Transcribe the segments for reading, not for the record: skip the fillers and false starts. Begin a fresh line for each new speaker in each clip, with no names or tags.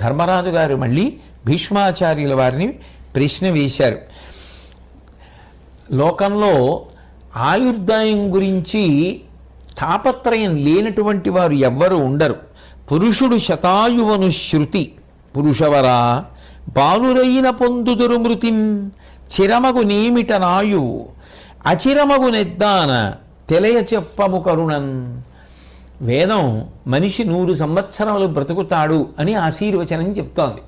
ధర్మరాజు గారు మళ్ళీ భీష్మాచార్యుల వారిని ప్రశ్న వేశారు. లోకంలో ఆయుర్దాయం గురించి తాపత్రయం లేనటువంటి వారు ఎవ్వరూ ఉండరు. పురుషుడు శతాయువను శృతి పురుషవరా బాలురైన పొందుదురు మృతిం చిరమగు నేమిట నాయువు అచిరమగు నెద్దాన తెలియ చెప్పము కరుణన్. వేదం మనిషి 100 సంవత్సరములు బ్రతుకుతాడు అని ఆశీర్వచనం చెప్తోంది.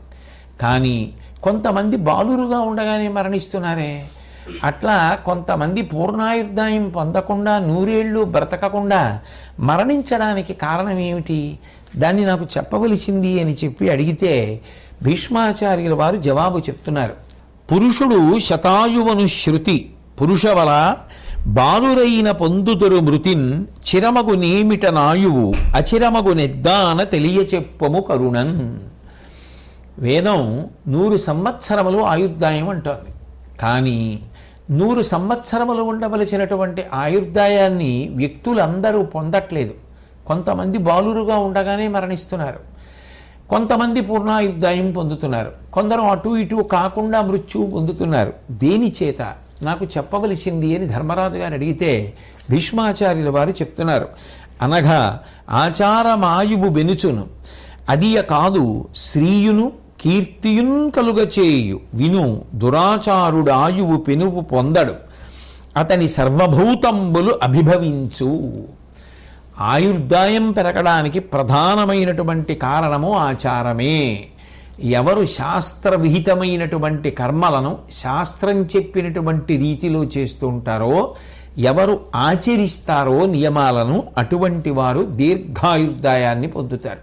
కానీ కొంతమంది బాలురుగా ఉండగానే మరణిస్తున్నారే. అట్లా కొంతమంది పూర్ణాయుర్దాయం పొందకుండా 100 ఏళ్ళు బ్రతకకుండా మరణించడానికి కారణం ఏమిటి, దాన్ని నాకు చెప్పవలసింది అని చెప్పి అడిగితే భీష్మాచార్యుల వారు జవాబు చెప్తున్నారు. పురుషుడు శతాయువను శృతి పురుషవల బాలురైన పొందుతురు మృతిన్ చిరమగు నేమిట నాయువు అచిరమగు నెద్దాన తెలియచెప్పము కరుణన్. వేదం 100 సంవత్సరములు ఆయుర్దాయం అంటోంది. కానీ 100 సంవత్సరములు ఉండవలసినటువంటి ఆయుర్దాయాన్ని వ్యక్తులందరూ పొందట్లేదు. కొంతమంది బాలురుగా ఉండగానే మరణిస్తున్నారు, కొంతమంది పూర్ణాయుర్దాయం పొందుతున్నారు, కొందరు అటు ఇటు కాకుండా మృత్యువు పొందుతున్నారు. దేని చేత నాకు చెప్పవలసింది అని ధర్మరాజు గారు అడిగితే భీష్మాచార్యుల వారు చెప్తున్నారు. అనగా ఆచారమాయువు బెనుచును అదియ కాదు శ్రీయును కీర్తియున్ కలుగచేయు విను దురాచారుడాయువు పెనుపు పొందడు అతని సర్వభూతంబులు అభిభవించు. ఆయుర్దాయం పెరగడానికి ప్రధానమైనటువంటి కారణము ఆచారమే. ఎవరు శాస్త్రవిహితమైనటువంటి కర్మలను శాస్త్రం చెప్పినటువంటి రీతిలో చేస్తూ ఉంటారో, ఎవరు ఆచరిస్తారో నియమాలను, అటువంటి వారు దీర్ఘాయుర్దాయాన్ని పొందుతారు.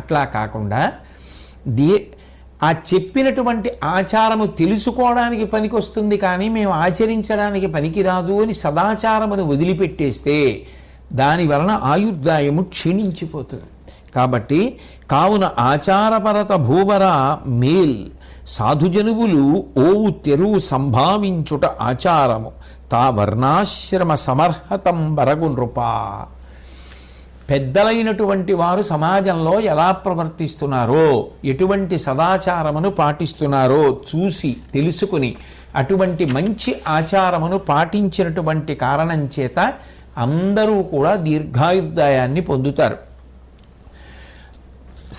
అట్లా కాకుండా ఆ చెప్పినటువంటి ఆచారము తెలుసుకోవడానికి పనికొస్తుంది కానీ మేము ఆచరించడానికి పనికిరాదు అని సదాచారమును వదిలిపెట్టేస్తే దాని వలన ఆయుర్దాయము క్షీణించిపోతుంది. కాబట్టి కావున ఆచారపరత భూవర మేల్ సాధుజనువులు ఓవు తెరువు సంభావించుట ఆచారము తా వర్ణాశ్రమ సమర్హతం బరగు నృపా. పెద్దలైనటువంటి వారు సమాజంలో ఎలా ప్రవర్తిస్తున్నారో, ఎటువంటి సదాచారమును పాటిస్తున్నారో చూసి తెలుసుకుని అటువంటి మంచి ఆచారమును పాటించినటువంటి కారణం చేత అందరూ కూడా దీర్ఘాయుర్దాయాన్ని పొందుతారు.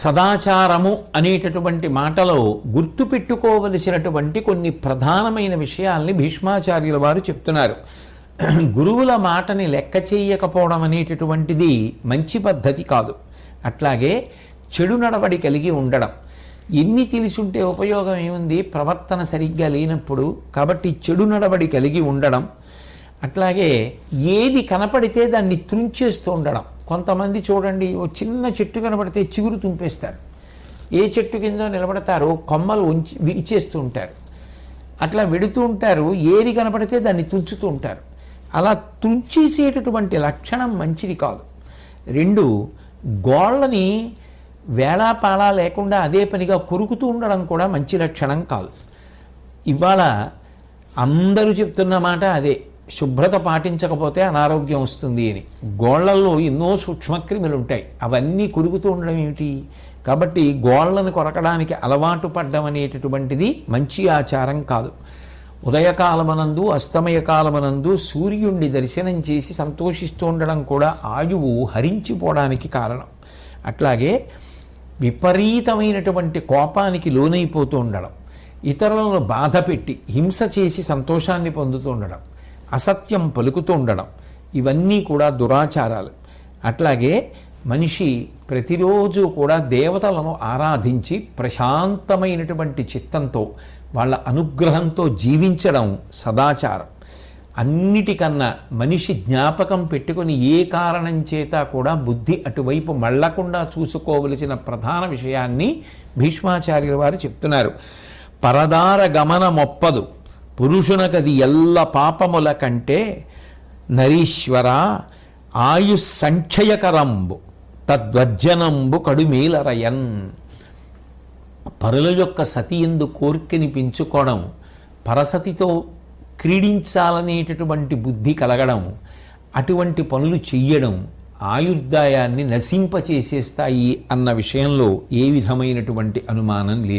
సదాచారము అనేటటువంటి మాటలో గుర్తుపెట్టుకోవలసినటువంటి కొన్ని ప్రధానమైన విషయాల్ని భీష్మాచార్యుల వారు చెప్తున్నారు. గురువుల మాటని లెక్క చేయకపోవడం అనేటటువంటిది మంచి పద్ధతి కాదు. అట్లాగే చెడు నడవడి కలిగి ఉండడం, ఎన్ని తెలుసుంటే ఉపయోగం ఏముంది, ప్రవర్తన సరిగ్గా లేనప్పుడు. కాబట్టి చెడు నడవడి కలిగి ఉండడం, అట్లాగే ఏది కనపడితే దాన్ని తుంచేస్తూ ఉండడం. కొంతమంది చూడండి, ఓ చిన్న చెట్టు కనపడితే చిగురు తుంపేస్తారు, ఏ చెట్టు కిందో నిలబడతారో కొమ్మలు విరిచేస్తూ ఉంటారు, అట్లా వెడుతూ ఉంటారు. ఏది కనపడితే దాన్ని తుంచుతూ ఉంటారు. అలా తుంచేసేటటువంటి లక్షణం మంచిది కాదు. 2, గోళ్ళని వేళాపాళా లేకుండా అదే పనిగా కొరుకుతూ ఉండడం కూడా మంచి లక్షణం కాదు. ఇవాళ అందరూ చెప్తున్న మాట అదే, శుభ్రత పాటించకపోతే అనారోగ్యం వస్తుంది అని. గోళ్లలో ఎన్నో సూక్ష్మక్రిములు ఉంటాయి, అవన్నీ కొరుకుతూ ఉండడం ఏమిటి? కాబట్టి గోళ్లను కొరకడానికి అలవాటు పడ్డం అనేటటువంటిది మంచి ఆచారం కాదు. ఉదయకాలమనందు అస్తమయకాలమనందు సూర్యుణ్ణి దర్శనం చేసి సంతోషిస్తూ ఉండడం కూడా ఆయువు హరించిపోవడానికి కారణం. అట్లాగే విపరీతమైనటువంటి కోపానికి లోనైపోతూ ఉండడం, ఇతరులను బాధ పెట్టి హింస చేసి సంతోషాన్ని పొందుతూ ఉండడం, అసత్యం పలుకుతూ ఉండడం, ఇవన్నీ కూడా దురాచారాలు. అట్లాగే మనిషి ప్రతిరోజు కూడా దేవతలను ఆరాధించి ప్రశాంతమైనటువంటి చిత్తంతో వాళ్ళ అనుగ్రహంతో జీవించడం సదాచారం. అన్నిటికన్నా మనిషి జ్ఞాపకం పెట్టుకుని ఏ కారణం చేత కూడా బుద్ధి అటువైపు మళ్ళకుండా చూసుకోవలసిన ప్రధాన విషయాన్ని భీష్మాచార్యుల వారు చెప్తున్నారు. పరదార గమనమొప్పదు పురుషునకది ఎల్ల పాపముల కంటే నరీశ్వర ఆయుస్సంక్షయకరంబు తద్వర్జనంబు కడుమేలరయన్. పరుల యొక్క సతి ఎందు కోరికని పెంచుకోవడం, పరసతితో క్రీడించాలనేటటువంటి బుద్ధి కలగడం, అటువంటి పనులు చెయ్యడం ఆయుర్దాయాన్ని నశింపచేసేస్తాయి అన్న విషయంలో ఏ విధమైనటువంటి అనుమానం లేదు.